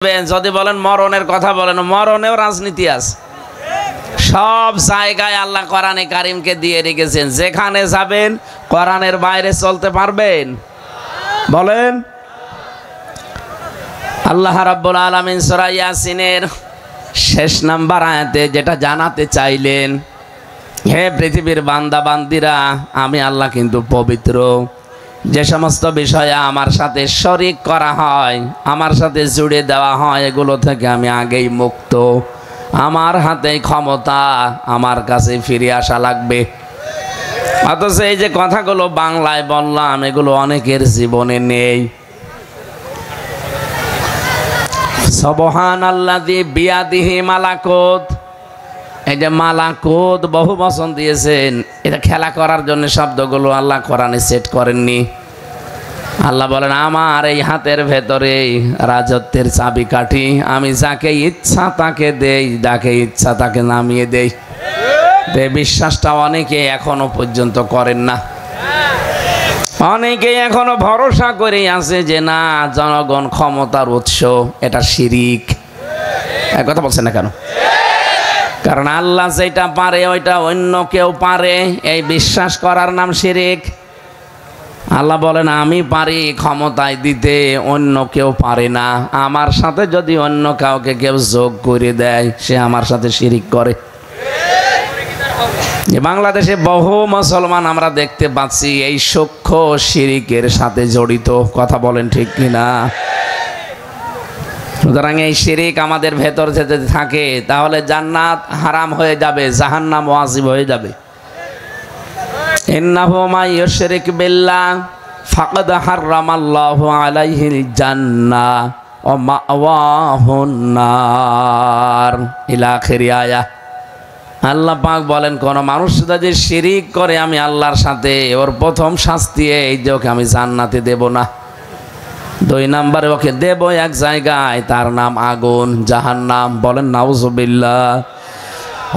যদি বলেন মরণের কথা বলেন, মরণেও রাজনীতি আছে। সব জায়গায় আল্লাহ কোরআনে কারিমকে দিয়ে রেখেছেন। যেখানে যাবেন কোরআনের বাইরে চলতে পারবেন? বলেন। আল্লাহ রাব্বুল আলামিন সূরা ইয়াসিনের শেষ নাম্বার আয়াতে যেটা জানাতে চাইলেন, হে পৃথিবীর বান্দা বান্দিরা, আমি আল্লাহ কিন্তু পবিত্র। যে সমস্ত বিষয়ে আমার সাথে শরীক করা হয়, আমার সাথে জুড়ে দেওয়া হয়, এগুলো থেকে আমি আগেই মুক্ত। আমার হাতে ক্ষমতা, আমার কাছে ফিরে আসা লাগবে। অথচ এই যে কথাগুলো বাংলায় বললাম, এগুলো অনেকের জীবনে নেই। সুবহানাল্লাযী বিয়াদিহি মালাকুত, এই যে মালাকুত বহু বচন দিয়েছেন, এটা খেলা করার জন্য শব্দগুলো আল্লাহ কোরআনে সেট করেননি। আল্লাহ বলেন, আমার এই হাতের ভেতরে রাজত্বের চাবিকাঠি, আমি যাকে ইচ্ছা তাকে দেই, যাকে ইচ্ছা তাকে নামিয়ে দেই। এই বিশ্বাসটা অনেকে এখনো পর্যন্ত করেন না। অনেকে এখনো ভরসা করে আছে যে না, জনগণ ক্ষমতার উৎস, এটা শিরিক। এক কথা বলছেন না কেন? কারণ আল্লাহ যেটা পারে ওইটা অন্য কেউ পারে, এই বিশ্বাস করার নাম শিরিক। আল্লাহ বলেন, আমি পারি ক্ষমতায় দিতে, অন্য কেউ পারে না। আমার সাথে যদি অন্য কাউকে কেউ যোগ করে দেয়, সে আমার সাথে শিরিক করে। বাংলাদেশে বহু মুসলমান আমরা দেখতে পাচ্ছি এই সূক্ষ্ম শিরিকের সাথে জড়িত। কথা বলেন ঠিক কিনা? সুতরাং এই শিরিক আমাদের ভেতর যদি থাকে, তাহলে জান্নাত হারাম হয়ে যাবে, জাহান্নাম ওয়াজিব হয়ে যাবে। ইন্নাহু মান ইউশরিক বিল্লাহ ফাকাদ হারামাল্লাহু আলাইহিল জান্নাহ ওয়া মাওয়াহুন নার ইলা আখির আয়াহ। আল্লাহ পাক বলেন, কোন মানুষ যদি শিরিক করে আমি আল্লাহর সাথে, ওর প্রথম শাস্তি এই যে ওকে আমি জান্নাতে দেব না। 2 নম্বরে ওকে দেব এক জায়গায়, তার নাম আগুন, জাহান্নাম। বলেন নাউজুবিল্লাহ।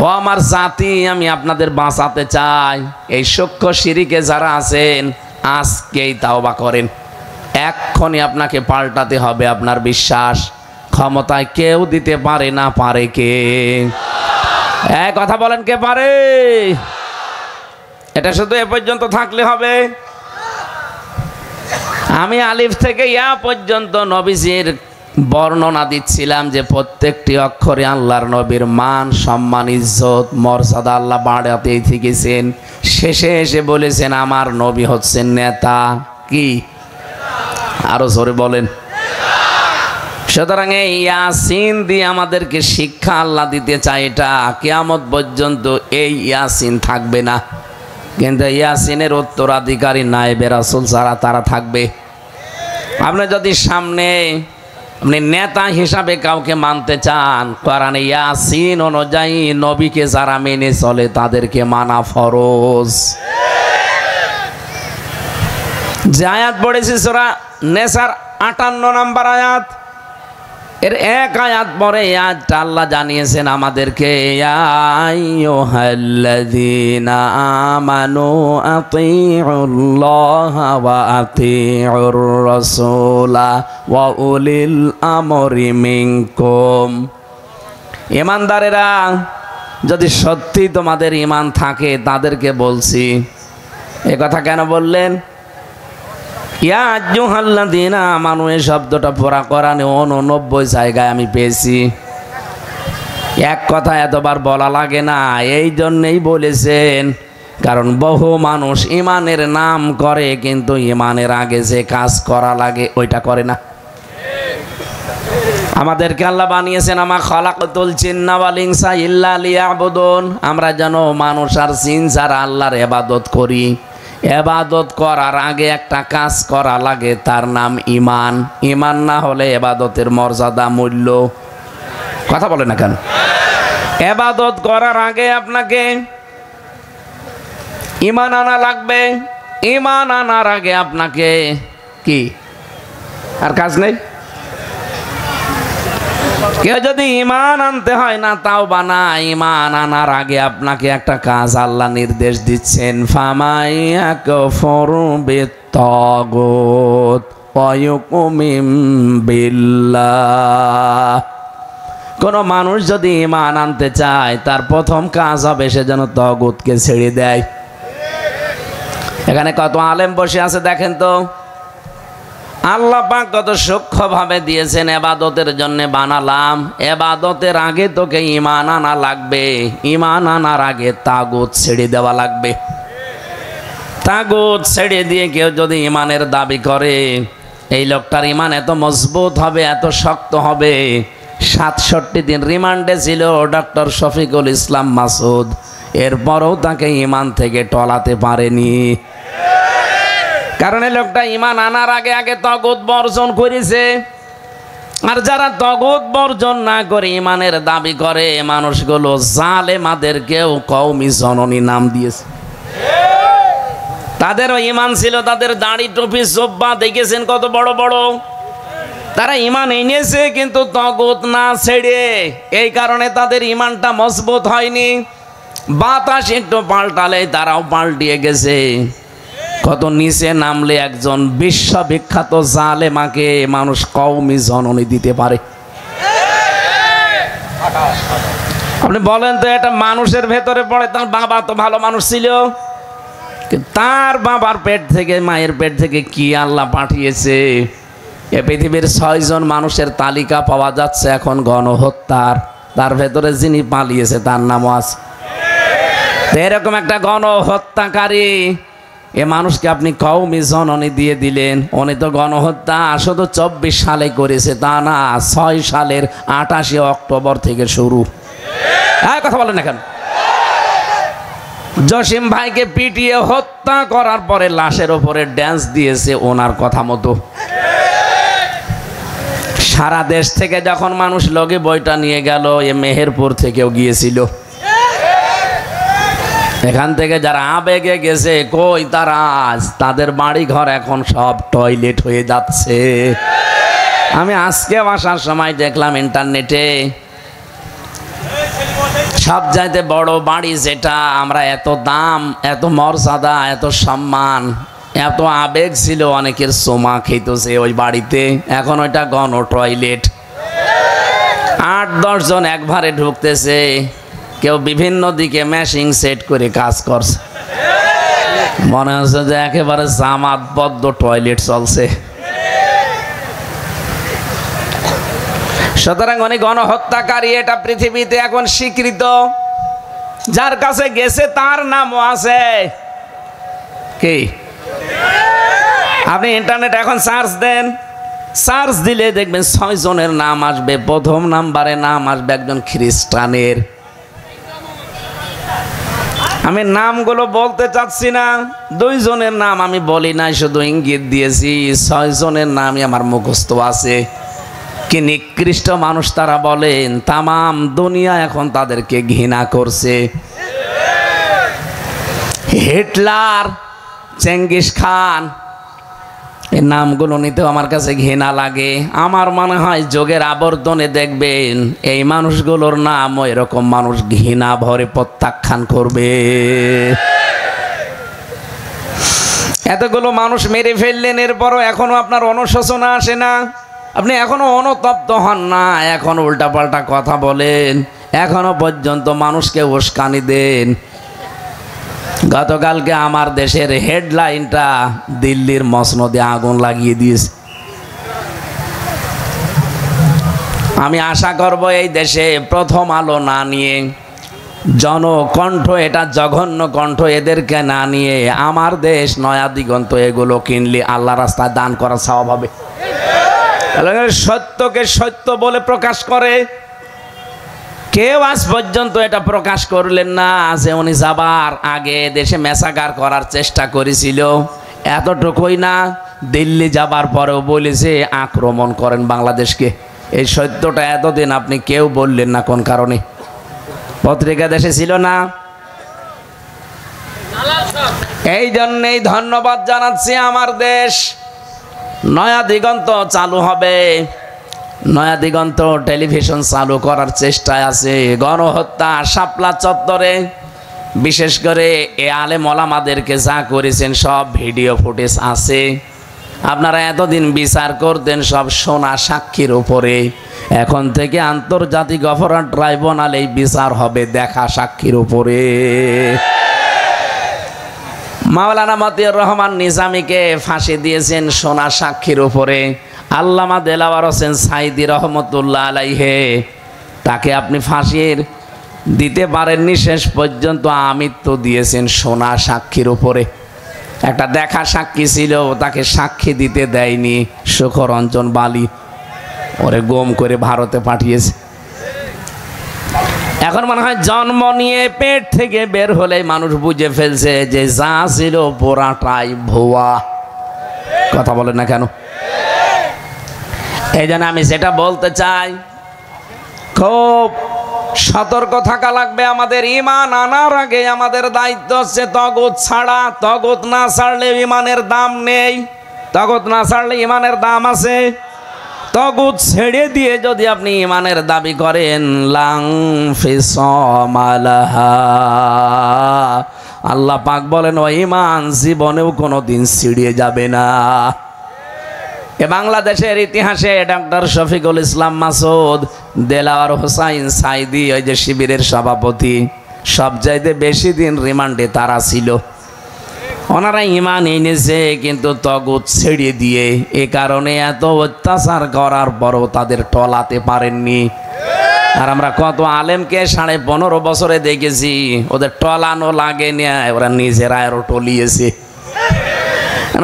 ও আমার জাতি, আমি আপনাদের বাঁচাতে চাই। এই সূক্ষ্ম শিরিকে যারা আছেন, আজকেই তাওবা করেন। এক্ষুনি আপনাকে পাল্টাতে হবে আপনার বিশ্বাস। ক্ষমতায় কেউ দিতে পারে না, পারে কে? এক কথা বলেন, কে পারে? এটা শুধু এ পর্যন্ত থাকলে হবে? আমি আলিফ থেকে ইয়া পর্যন্ত নবীজির বর্ণনা দিচ্ছিলাম যে প্রত্যেকটি অক্ষরে আল্লাহর নবীর মান, সম্মান, ইজ্জত, মর্যাদা আল্লাহ বাড়াতেই থেকেছেন। শেষে এসে বলেছেন, আমার নবী হচ্ছেন নেতা। কি? আরো জোরে বলেন। সুতরাং এই ইয়াসিন দিয়ে আমাদেরকে শিক্ষা আল্লাহ দিতে চায়। এটা কিয়ামত পর্যন্ত এই ইয়াসিন থাকবে না, কিন্তু ইয়াসিনের উত্তরাধিকারী নায়েবে রাসূল যারা, তারা থাকবে। আপনি যদি সামনে আপনি নেতা হিসাবে কাউকে মানতে চান, কোরআনে ইয়াসিন অনুযায়ী নবীকে যারা মেনে চলে তাদেরকে মানা ফরজ। যে আয়াত পড়েছি সূরা নেসার 58 নম্বর আয়াত, এর এক আয়াত পরে আয়াতটা আল্লাহ জানিয়েছেন আমাদেরকে, ইয়া আইয়ুহাল্লাযীনা আমানু আতিউল্লাহা ওয়া আতিউর রাসূলা ওয়া উলিল আমরি মিনকুম। ঈমানদারেরা, যদি সত্যি তোমাদের ঈমান থাকে, তাদেরকে বলছি। এ কথা কেন বললেন? ইয়া আইয়ুহাল্লাযীনা আমানু, এই শব্দটা পুরা কোরআনে 89 জায়গায় আমি পেয়েছি। এক কথা এতবার বলা লাগে না, এই জন্যেই বলেছেন, কারণ বহু মানুষ ইমানের নাম করে, কিন্তু ইমানের আগে যে কাজ করা লাগে ওইটা করে না। আমাদেরকে আল্লাহ বানিয়েছেন, আমা খালাকাতুল জিন্না ওয়াল ইনসা ইল্লা লিয়াবুদুন, আমরা যেন মানুষ আর জিন যারা আল্লাহর ইবাদত করি। এবাদত করার আগে একটা কাজ করা লাগে, তার নাম ঈমান। ঈমান না হলে এবাদতের মর্যাদা, মূল্য। কথা বলে না কেন? এবাদত করার আগে আপনাকে ঈমান আনা লাগবে। ঈমান আনার আগে আপনাকে কি আর কাজ নেই? কেউ যদি ঈমান আনতে হয় না, তাও বানা, ঈমান আনার আগে আপনাকে একটা কাজ আল্লাহ নির্দেশ দিচ্ছেন, ফামাইয়াকুফুরু বিত্তাগুত ওয়া ইউমিন বিল্লাহ। কোন মানুষ যদি ঈমান আনতে চায় তার প্রথম কাজ হবে সে যেন তাগুতকে ছেড়ে দেয়। এখানে কত আলেম বসে আছে দেখেন তো, আল্লাহ পাক কত সূক্ষ্মভাবে দিয়েছেন, ইবাদতের জন্য বানালাম। ইবাদতের আগে তোকে ঈমান আনা লাগবে, ঈমান আনার আগে তাগুত ছেড়ে দেওয়া লাগবে। তাগুত ছেড়ে দিয়ে কেউ যদি ঈমানের দাবি করে, এই লোকটার ঈমান এত মজবুত হবে, এত শক্ত হবে। ৬৭ দিন রিমান্ডে ছিল ডক্টর শফিকুল ইসলাম মাসুদ, এরপরও তাকে ঈমান থেকে টলাতে পারেনি। কারণ এই লোকটা ঈমান আনার আগে আগে তাগুত বর্জন করেছে। আর যারা তাগুত বর্জন না করে ঈমানের দাবি করে, মানুষগুলো জালেমাদেরকেও কওমি জননী নাম দিয়েছে। তাদেরও ঈমান ছিল, তাদের দাড়ি টুপি জুব্বা দেখেছেন কত বড় বড়। তারা ঈমান এনেছে কিন্তু তাগুত না ছেড়ে, এই কারণে তাদের ঈমানটা মজবুত হয়নি। বাতাস একটু পাল্টালে তারাও পাল্টিয়ে গেছে। কত নিচে নামলে একজন বিশ্ববিখ্যাত জালেমাকে মানুষ কওমি জননী দিতে পারে। আপনি বলেন তো, এটা মানুষের ভেতরে পড়ে। তার বাবা তো ভালো মানুষ ছিল, তার বাবার পেট থেকে, মায়ের পেট থেকে কি আল্লাহ পাঠিয়েছে। এ পৃথিবীর ৬ জন মানুষের তালিকা পাওয়া যাচ্ছে এখন গণহত্যার, তার ভেতরে যিনি পালিয়েছে তার নামও আছে। এরকম একটা গণহত্যাকারী এ মানুষকে আপনি কওমি জননী দিয়ে দিলেন। উনি তো গণহত্যা শুধু ২৪ সালে করেছে তা না, ৬ সালের ২৮ অক্টোবর থেকে শুরু। কথা বলেন না কেন? জসিম ভাইকে পিটিয়ে হত্যা করার পরে লাশের ওপরে ড্যান্স দিয়েছে ওনার কথা মতো। সারা দেশ থেকে যখন মানুষ লগে বইটা নিয়ে গেল, এ মেহেরপুর থেকেও গিয়েছিল। এখান থেকে যারা আবেগে গেছে, কই তারা আজ তাদের বাড়ি ঘর এখন সব টয়লেট হয়ে যাচ্ছে। আমি আজকে আসার সময় দেখলাম ইন্টারনেটে, সব চাইতে বড় বাড়ি যেটা, আমরা এত দাম, এত মর্যাদা, এত সম্মান, এত আবেগ ছিল, অনেকের সোমা খেতেছে ওই বাড়িতে, এখন ওইটা গণ টয়লেট। ৮-১০ জন একবারে ঢুকতেছে, কেউ বিভিন্ন দিকে ম্যাশিং সেট করে কাজ করছে। মনে হচ্ছে যে একেবারে জামাতবদ্ধ টয়লেট চলছে। সুতরাং উনি গণহত্যাকারী, এটা পৃথিবীতে এখন স্বীকৃত। যার কাছে গেছে তার নামও আছে। কি আপনি ইন্টারনেট এখন সার্চ দেন, সার্চ দিলে দেখবেন ৬ জনের নাম আসবে। প্রথম নাম্বারে নাম আসবে একজন খ্রিস্টানের। আমি নামগুলো বলতে চাচ্ছি না, 2 জনের নাম আমি বলি নাই, শুধু ইঙ্গিত দিয়েছি। 6 জনের নামই আমার মুখস্থ আছে। কি নিকৃষ্ট মানুষ তারা বলেন, তামাম দুনিয়া এখন তাদেরকে ঘৃণা করছে। হিটলার, চেঙ্গিস খান, এই নামগুলো নিতেও আমার কাছে ঘৃণা লাগে। আমার মনে হয় যোগের আবর্তনে দেখবেন এই মানুষগুলোর নাম এরকম মানুষ ঘৃণা ভরে প্রত্যাখ্যান করবে। এতগুলো মানুষ মেরে ফেললেন, এরপরও এখনো আপনার অনুশোচনা আসে না? আপনি এখনো অনুতপ্ত হন না? এখন উল্টাপাল্টা কথা বলেন, এখনো পর্যন্ত মানুষকে উস্কানি দেন। গতকালকে আমার দেশের হেডলাইনটা দিল্লির মসনদে আগুন লাগিয়ে দিয়েছে। আমি আশা করব এই দেশে প্রথম আলো না নিয়ে, জনকণ্ঠ, এটা জঘন্য কণ্ঠ, এদেরকে না নিয়ে আমার দেশ নয়া দিগন্ত এগুলো কিনলে আল্লাহ রাস্তায় দান করা সওয়াব হবে। সত্যকে সত্য বলে প্রকাশ করে, কেউ আজ পর্যন্ত এটা প্রকাশ করলেন না যে উনি যাবার আগে দেশে মেসাকার করার চেষ্টা করেছিল। এতটুকুই না, দিল্লি যাবার পরেও বলেছে আক্রমণ করেন বাংলাদেশকে। এই সত্যটা এতদিন আপনি কেউ বললেন না, কোন কারণে? পত্রিকা দেশে ছিল না। এই জন্যেই ধন্যবাদ জানাচ্ছি আমার দেশ। নয়া দিগন্ত চালু হবে, নয়া দিগন্ত টেলিভিশন চালু করার চেষ্টায় আছে। গণহত্যা শাপলা চত্বরে বিশেষ করে এ আলেম ওলামাদেরকে যা করেছেন সব ভিডিও ফুটেজ আছে। আপনারা এতদিন বিচার করতেন সব সোনা সাক্ষীর উপরে, এখন থেকে আন্তর্জাতিক অপরাধ ট্রাইব্যুনাল এই বিচার হবে দেখা সাক্ষীর উপরে। মাওলানা মতিউর রহমান নিজামীকে ফাঁসি দিয়েছেন সোনা সাক্ষীর উপরে। আল্লামা দেলাওয়ার হোসেন সাইদি রহমতুল্লাহ আলাইহে, তাকে আপনি ফাঁসির দিতে পারেননি, শেষ পর্যন্ত আমৃত্যু দিয়েছেন সোনা সাক্ষীর উপরে। একটা দেখা সাক্ষী ছিল, তাকে সাক্ষী দিতে দেয়নি, সুখরঞ্জন বালি, ওরে গুম করে ভারতে পাঠিয়েছে। এখন মনে হয় জন্ম নিয়ে পেট থেকে বের হলে মানুষ বুঝে ফেলছে যে যা ছিল পুরাটাই ভুয়া। কথা বলেন না কেন? এই জন্য আমি সেটা বলতে চাই, খুব সতর্ক থাকা লাগবে। আমাদের ঈমান আনার আগে আমাদের দায়িত্ব হচ্ছে তাগুত ছাড়া। তাগুত না ছাড়লে ঈমানের দাম নেই, তাগুত না ছাড়লে ঈমানের দাম আছে। তাগুত ছেড়ে দিয়ে যদি আপনি ঈমানের দাবি করেন, লাং ফিসমালাহা, আল্লাহ পাক বলেন ও ঈমান জীবনেও কোনোদিন ছিড়িয়ে যাবে না। এ বাংলাদেশের ইতিহাসে ডক্টর শফিকুল ইসলাম মাসুদ, দেলাওয়ার হোসাইন সাইদি, ওই যে শিবিরের সভাপতি, সবচাইতে বেশি দিন রিমান্ডে তারা ছিল। ওনারা ঈমান এনেছে কিন্তু তাগুত ছেড়ে দিয়ে। এ কারণে এত অত্যাচার করার পরও তাদের টলাতে পারেননি। আর আমরা কত আলেমকে 15.5 বছরে দেখেছি, ওদের টলানো লাগে না, ওরা নিজেরা আরো টলিয়েছে।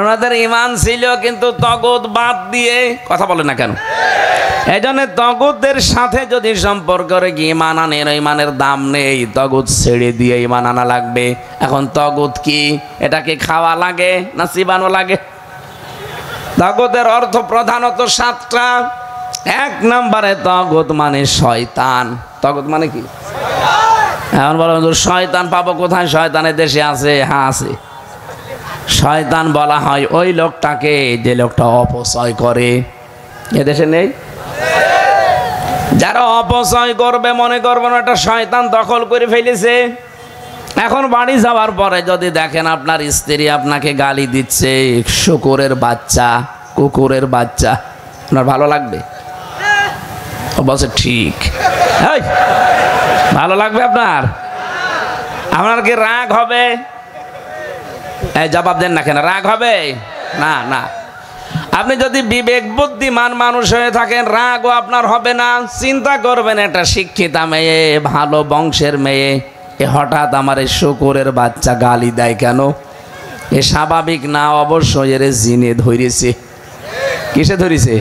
ওনাদের ঈমান ছিল কিন্তু তাগুত বাদ দিয়ে। কথা বলে না কেন? এই জন্য তাগুতদের সাথে যদি সম্পর্ক রেখে ঈমান আনেন, ঈমানের দাম নেই। তাগুত ছেড়ে দিয়ে ঈমান আনা লাগবে। এখন তাগুত কি? এটাকে খাওয়া লাগে না চিবানো লাগে? তাগুতের অর্থ প্রধানত 7টা। 1 নম্বরে তাগুত মানে শয়তান। তাগুত মানে কি? এখন বলো শয়তান পাবো কোথায়? শয়তানের দেশে আছে? হ্যাঁ আছে। শয়তান বলা হয় ওই লোকটাকে যে লোকটা অপচয় করে। এদেশে নেই? যারা অপচয় করবে মনে করবেন একটা শয়তান দখল করে ফেলেছে। এখন বাড়ি যাওয়ার পরে যদি দেখেন আপনার স্ত্রী আপনাকে গালি দিচ্ছে, শুকুরের বাচ্চা, কুকুরের বাচ্চা, আপনার ভালো লাগবে? ও বলছে ঠিক। ভালো লাগবে আপনার? আপনার কি রাগ হবে? জবাব দেন না কেন? রাগ হবে না? না। আপনি যদি বিবেক বুদ্ধিমান মানুষ হয়ে থাকেন, রাগও আপনার হবে না। চিন্তা করবেন, একটা শিক্ষিতা মেয়ে, ভালো বংশের মেয়ে, এ হঠাৎ আমার এই শুকুরের বাচ্চা গালি দেয় কেন? এ স্বাভাবিক না, অবশ্যই এর জিনে ধরেছে। কিসে ধরেছে?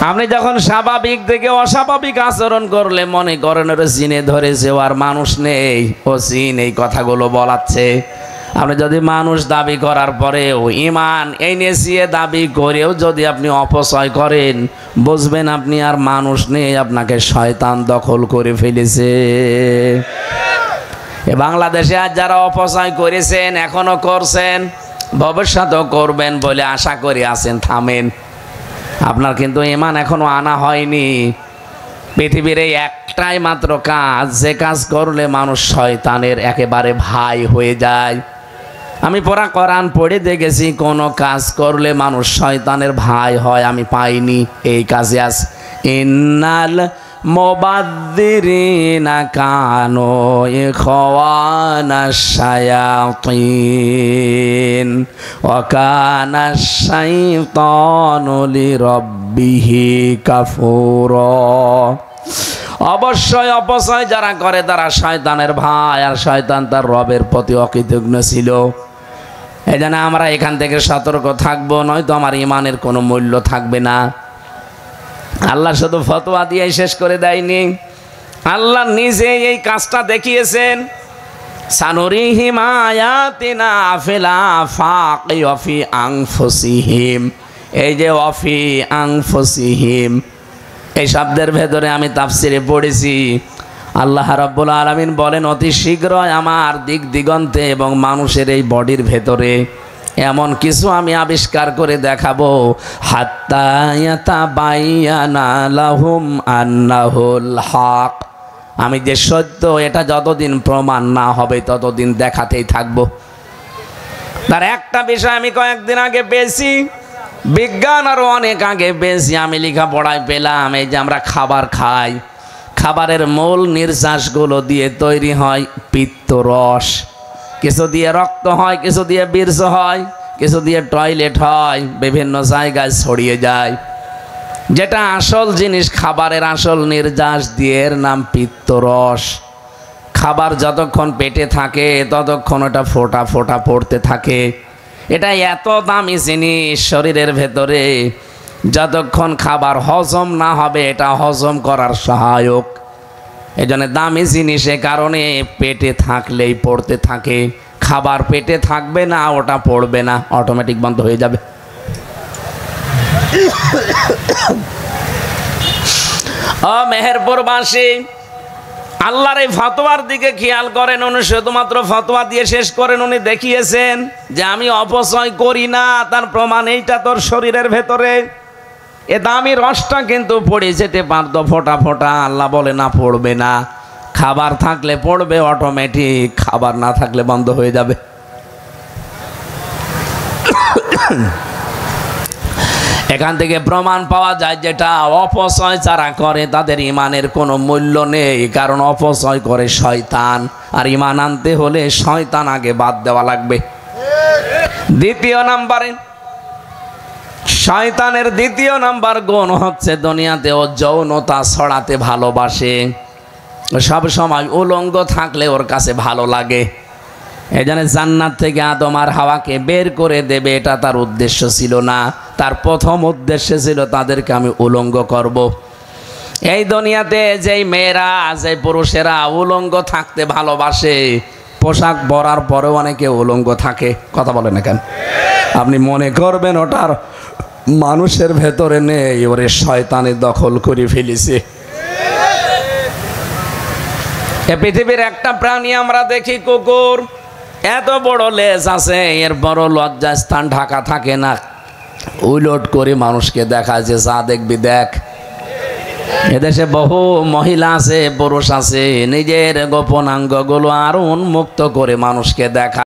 আপনি যখন স্বাভাবিক থেকে অস্বাভাবিক আচরণ করলে মনে করেন ওর জিনে ধরেছে, ও আর মানুষ নেই, ও জিন এই কথাগুলো বলাচ্ছে। আপনি যদি মানুষ দাবি করার পরেও ঈমান এনেছে দাবি করেও যদি আপনি অপচয় করেন, বুঝবেন আপনি আর মানুষ নেই, আপনাকে শয়তান দখল করে ফেলেছে। এ বাংলাদেশে আজ যারা অপচয় করেছেন, এখনো করছেন, ভবিষ্যতেও করবেন বলে আশা করে আছেন, থামেন। আপনার কিন্তু ঈমান এখনো আনা হয়নি। পৃথিবীর এই একটাই মাত্র কাজ, যে কাজ করলে মানুষ শয়তানের একেবারে ভাই হয়ে যায়। আমি পুরা কোরআন পড়ে দেখেছি, কোন কাজ করলে মানুষ শয়তানের ভাই হয় আমি পাইনি। এই কাজে আছে ইন্নাল মুবাযযিরিনা কানু ইখওয়ানাশ শায়াতিন ওয়া কানাশ শাইতানু লিরাব্বিহি কাফুরা। অবশ্যই অপচয় যারা করে তারা শয়তানের ভাই, আর শয়তান তার রবের প্রতি অকৃতজ্ঞ ছিল। এই জন্য আমরা এখান থেকে সতর্ক থাকবো, নয়তো আমার ঈমানের কোনো মূল্য থাকবে না। আল্লাহ শুধু ফতোয়া দিয়ে শেষ করে দেয়নি, আল্লাহ নিজে এই কাজটা দেখিয়েছেন। সানুরিহিম আয়াতিনা ফিল আফাকি ওয়া ফি আনফুসিহিম। এই যে ওয়া ফি আনফুসিহিম, এই শব্দের ভেতরে আমি তাফসিরে পড়েছি, আল্লাহ রাব্বুল আলামিন বলেন অতি শীঘ্রই আমার দিক দিগন্তে এবং মানুষের এই বডির ভেতরে এমন কিছু আমি আবিষ্কার করে দেখাবো, হাত্তা ইয়াতাবায়ানা লাহুম আন্নাহুল হক। আমি যে সত্য এটা যতদিন প্রমাণ না হবে ততদিন দেখাতেই থাকবো। তার একটা বিষয় আমি কয়েকদিন আগে পেয়েছি, বিজ্ঞান আরো অনেক আগে পেয়েছি, আমি লেখাপড়ায় পেলাম। এই যে আমরা খাবার খাই, খাবারের মূল নির্যাসগুলো দিয়ে তৈরি হয় পিত্তরস। কিছু দিয়ে রক্ত হয়, কিছু দিয়ে বীর্য হয়, কিছু দিয়ে টয়লেট হয়, বিভিন্ন জায়গায় ছড়িয়ে যায়। যেটা আসল জিনিস, খাবারের আসল নির্যাস দিয়ে, এর নাম পিত্তরস। খাবার যতক্ষণ পেটে থাকে ততক্ষণ ওটা ফোঁটা ফোঁটা পড়তে থাকে। এটা এত দামি জিনিস শরীরের ভেতরে, যতক্ষণ খাবার হজম না হবে এটা হজম করার সহায়ক। এই জন্য দামি জিনিস, এ কারণে পেটে থাকলেই পড়তে থাকে। খাবার পেটে থাকবে না, ওটা পড়বে না, অটোমেটিক বন্ধ হয়ে যাবে। ও মেহেরপুরবাসী, আল্লাহর এই ফতোয়ার দিকে খেয়াল করেন। উনি শুধুমাত্র ফতোয়া দিয়ে শেষ করেন, উনি দেখিয়েছেন যে আমি অপচয় করি না, তার প্রমাণ এইটা তোর শরীরের ভেতরে। এ দামি রসটা কিন্তু পড়ে যেতে পারতো ফোঁটা ফোঁটা, আল্লাহ বলে না, পড়বে না। খাবার থাকলে পড়বে অটোমেটিক, খাবার না থাকলে বন্ধ হয়ে যাবে। এখান থেকে প্রমাণ পাওয়া যায় যেটা অপচয় যারা করে তাদের ইমানের কোনো মূল্য নেই, কারণ অপচয় করে শয়তান, আর ইমান আনতে হলে শয়তান আগে বাদ দেওয়া লাগবে। দ্বিতীয় নাম্বারে, শয়তানের দ্বিতীয় নাম্বার গুণ হচ্ছে দুনিয়াতে ও যৌনতা ছড়াতে ভালোবাসে। সব সময় উলঙ্গ থাকলে ওর কাছে ভালো লাগে। এই জন্য জান্নাত থেকে আদম আর হাওয়াকে বের করে দেবে, এটা তার উদ্দেশ্য ছিল না। তার প্রথম উদ্দেশ্য ছিল তাদেরকে আমি উলঙ্গ করব। এই দুনিয়াতে যেই মেয়েরা, যে পুরুষেরা উলঙ্গ থাকতে ভালোবাসে, পোশাক পরার পরেও অনেকে উলঙ্গ থাকে। কথা বলে না কেন? আপনি মনে করবেন ওটার মানুষের ভেতরে নেই, ওরে শয়তানে দখল করে ফেলেছে। এ পৃথিবীর একটা প্রাণী আমরা দেখি, কুকুর, এত বড় লেজ আছে, এর বড় লজ্জাস্থান ঢাকা থাকে না, উলট করে মানুষকে দেখায় যে যা দেখবি দেখ। এদেশে বহু মহিলা আছে, পুরুষ আছে, নিজের গোপনাঙ্গগুলো আরো উন্মুক্ত করে মানুষকে দেখা।